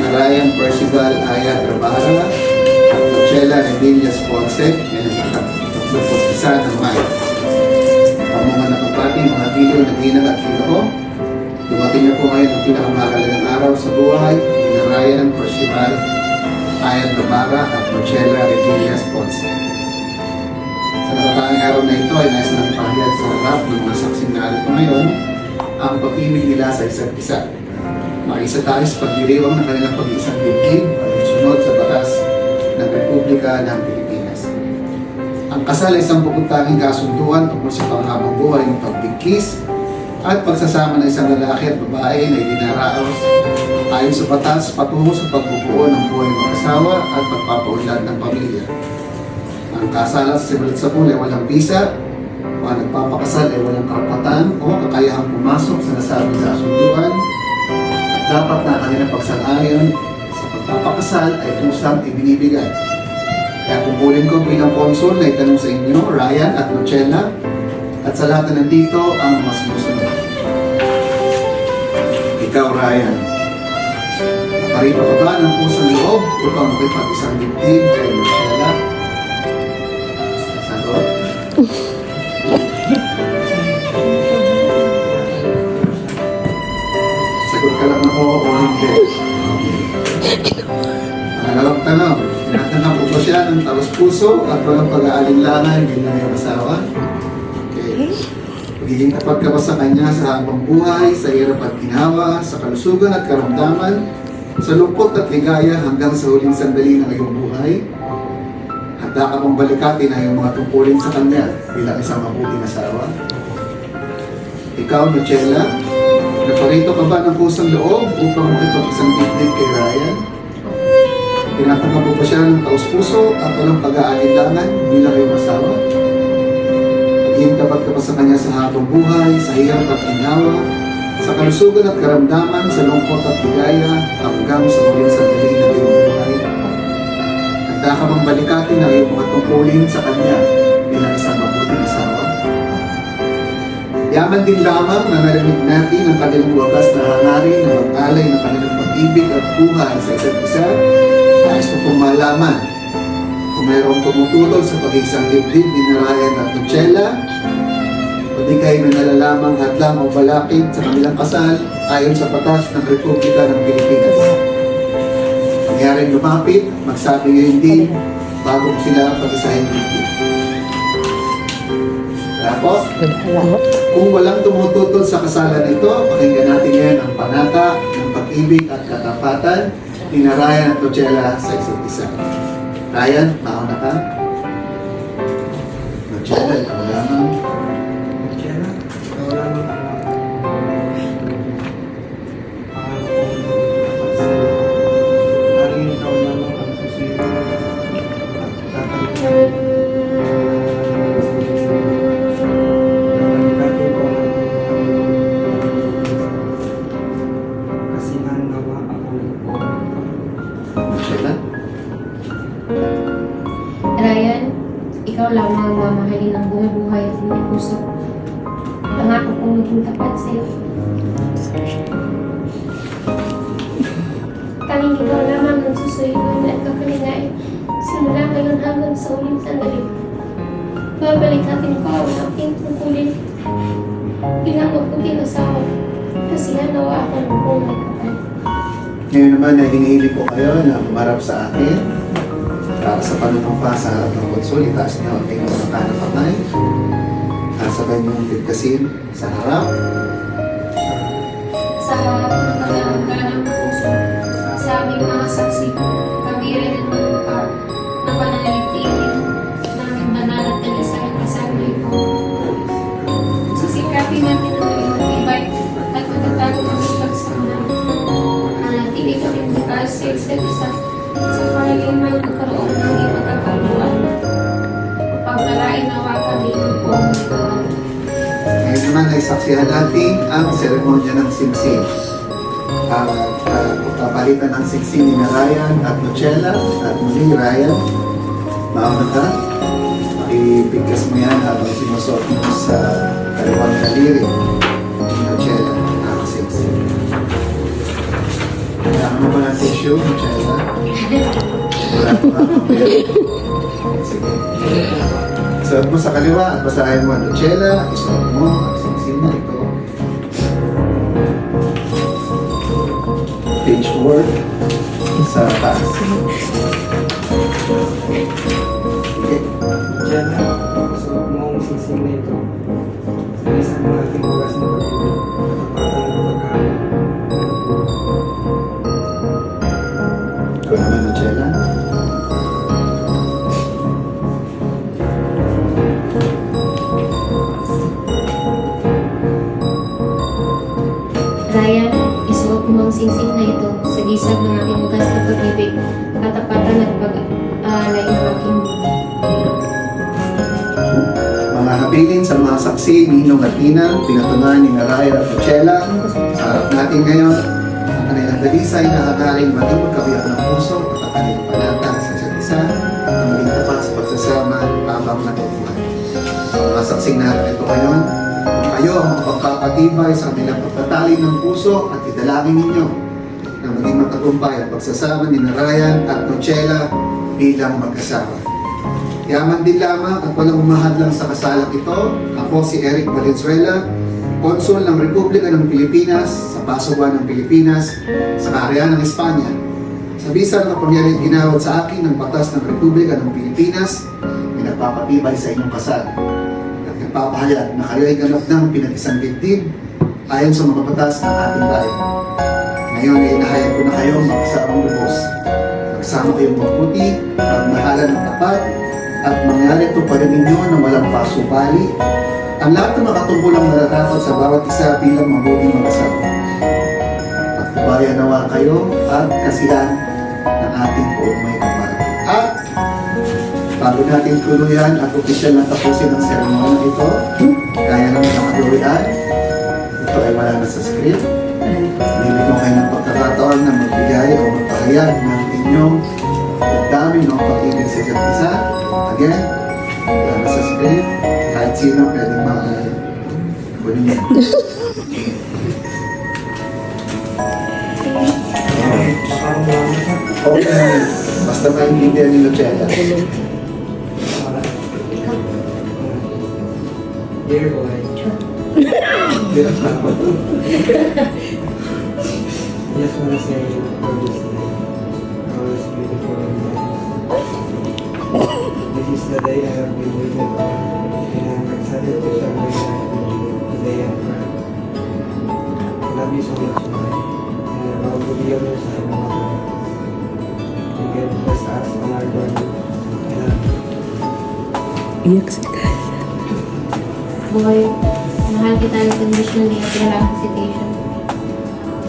Ryan Percival Aya Trabara at Michela Remedias Ponce ngayon ang isa ng May. Ang mga nakapati, mga video na ginag at ginoo, dumating na po ngayon ang pinakamahalagang araw sa buhay ni Ryan Percival Aya Trabara at Michela Remedias Ponce. Sa nakataang araw na ito ay nais ng pahayag sa harap ng mga saksing narito ngayon ang pag-ibig nila sa isa't isa. Maisa tayo sa pagdiriwang ng kanilang pag-iisang dibdib at sunod sa batas ng Republika ng Pilipinas. Ang kasal ay isang bukod-tanging kasunduan tungkol sa panghabang buhay ng pagbigkis at pagsasama ng isang lalaki at babae na idinaraos ayon sa batas patungo sa pagbubuo ng buhay ng asawa at pagpapaunlad ng pamilya. Ang kasalan sa simulat sa pool ay walang bisa, o ang nagpapakasal ay walang karapatan o kakayahang pumasok sa nasabing kasunduan. Dapat na kanilang pagsang-ayon sa pagpapakasal ay kusang ibinibigay. Kaya kumpulin ko bilang konsul na itanong sa inyo, Ryan at Michela, at sa lahat na nandito ang mga sumusunod. Ikaw, Ryan, nakarito ka ba ng pusang loob upang makipag-isang dibdib kay Michela? Sagot? Sagot ka lang na oo o hindi. Pangalawang tanong, tinatanong ko ba siya ng taos-puso at walang pag-aalinlangan bilang iyong asawa? Okay. Magiging tapat ka ba sa kanya sa habang buhay, sa hirap at ginawa, sa kalusugan at karamdaman, sa lungkot at ligaya hanggang sa huling sandali ng iyong buhay? Handa ka bang balikatin ang iyong mga tungkulin sa kanya bilang isang mabuting asawa? Ikaw, Michela, naparito ka ba ng kusang loob upang makipag-isang dibdib kay Ryan? Tinatanggap mo ba siya ng taos-puso at walang pag-aalinlangan bilang iyong asawa? Maging tapat ka ba sa kanya sa habang buhay, sa hirap at ginawa, sa kalusugan at karamdaman, sa lungkot at ligaya, hanggang sa huling sandali ng iyong buhay? Handa ka bang balikatin ang iyong mga tungkulin sa kanya bilang isang mabuting asawa? Yaman din lamang na narinig natin ang kanilang wagas na hangarin na mag-alay ng kanilang pag-ibig at buhay sa isa't isa. Nais ko pong malaman kung mayroong tumututol sa pag-iisang dibdib ni Ryan at Michela, o di kayo na nalalamang hadlang o balakid sa kanilang kasal ayon sa batas ng Republika ng Pilipinas. Mangyaring lumapit, magsabi ngayon din bago mo sila pag-isahin dibdib. Tapos, kung walang tumututol sa kasalan ito, pakinggan natin ngayon ang panata ng pag-ibig at katapatan ni Ryan at Michela sa isa't isa. Ryan, mauna ka. Michela, ikaw lamang. Michela, ikaw lamang. Laging ikaw lamang ang susunod at tatalikan. Ryan, ikaw lamang ang mamahalin ng buong buhay at hindi puso. Pangako kong maging tapat sa'yo. Tanging ikaw lamang ang susuyod at kapalinay simula ngayon hanggang sa uling sandali. Babalik natin ko ang aking tungkulin bilang mabuting asawa kasi hanawa ako ng buong may kapal. Ngayon naman ay hinihiling ko kayo na umarap sa akin para sa panunumpa sa harap ng konsul. Itaas niyo ang inyong mga kanang kamay. Sabay mong bigkasin sa harap. Sa harap ng naman ay saksihan natin ang seremonya ng singsing. Papalitan ang singsing ni Ryan at Nuchela. At muli, Ryan, mauna ka. Makipigkas mo yan habang sinusot mo sa kaliwang daliri ni Nuchela ang singsing. Kailangan mo ba ng tissue, Nuchela? Wala pa. Sige. Suot mo sa kaliwa at basahin mo ang Nuchela. Isuot mo ang singsing na ito. Page 4 sa taas. Okay. Diyan na, suot mo ang sisig na ito. Sa isang ating oras na pag-ibig, katapatan ng pagkain. Ikaw naman, Nuchela. Ryan, isuot mo ang singsing na ito sa gisag ng aking ugas na pag-ibig, katapatan at pag-aalay ng aking buhay. Mga habilin sa mga saksi, Ninong at Ninang, pinatunayan ni Ryan at Nuchela. Sa harap natin ngayon, ang kanilang dalisay na hagaling maging magkabiyak ng puso at ang kanilang panata sa isa't isa na maging tapat sa pagsasama habang natutuhan. Sa mga saksing natin ito ngayon, kayo ang magpapatibay sa kanilang pagtatali ng puso at idalangin ninyo na maging matagumpay ang pagsasama ni Ryan at Nuchela bilang mag-asawa. Yaman din lamang at walang umahadlang sa kasalang ito. Ako si Eric Valenzuela, Konsul ng Republika ng Pilipinas sa Pasuan ng Pilipinas sa Kaharian ng Espanya. Sa bisa ng kapangyarihan ginawad sa akin ng batas ng Republika ng Pilipinas, ay nagpapatibay sa inyong kasal. At nagpapahayag na kayo ay ganap ng pinag-isang dibdib ayon sa mga batas ng ating bayan. Ngayon ay inahayag ko na kayo magkasamang lubos. Magsama kayong mabuti at mahalan ng tapat at mangyari ito pa rin ninyo na walang pasubali ang lahat ng makatungkulang nararapat sa bawat isa bilang mabuting mag-asawa. Pagtubayan nawa kayo at kasihan ng ating buong may kapal. At bago natin tuluyan at opisyal na tapusin ang seremony ito, gaya ng nakagawian, ito ay wala na sa script. Bibigyan kayo ng pagkakataon na magbigay o magpahayag ng inyong dami ng pag-ibig sa isa't isa. Again, wala na sa script. Kahit sino pwedeng kunin yan. Parang wala na. Okay. Basta maintindihan ni Nuchela. Dear boy, I just want to say for this day, how is beautiful and nice. This is the day I have been waiting for, and I'm excited to share my life with you today and forever. I love you so much, boy, and I will be on your side no matter what. You can bless us on our journey. I love you. Iyak si Kasa. Boy, mahal kita unconditionally at walang hesitation.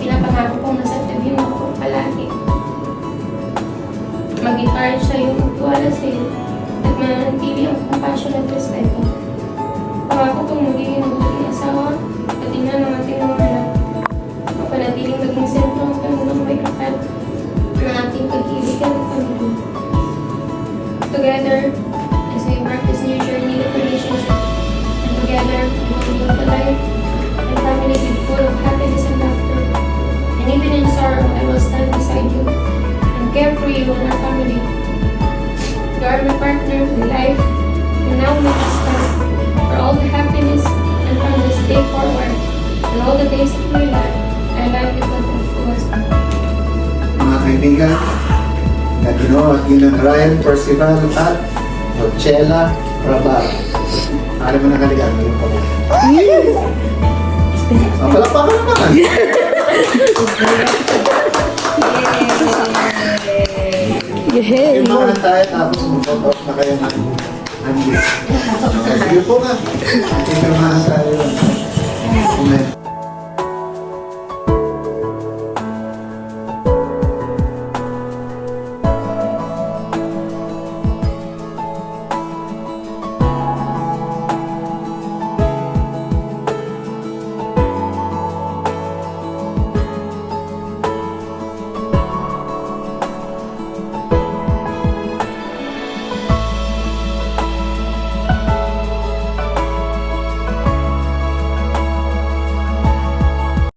Pinapangako kong nasa tabi mo ako palagi. Mag-encourage sa'yo, magtuwala sa'yo, at mananatili ang compassion at respeto. Pangako kong magiging mabuting asawa at ina ng ating mga anak. Mapanatiling maging sentro ang Panginoong may kapal ng ating pag-ibig at pamilya. Together, as we embark this new journey of relationship, and together, we will build a life and family full of happiness and laughter. And even in sorrow, I will stand beside you and care for you and our family. You are my partner in life, and now my husband, for all the happiness and from this day forward, and all the days of my life, I love you with a full husband. Mga kaibigan, na Ginoo at Ginang Ryan Percival at Nuchela Rabara. Alam mo na kaligan mo yung pagod. Palakpakan naman! Yehey! Imahan tayo tapos mag-out na kayo ng handis. Sige po nga. Imahan tayo.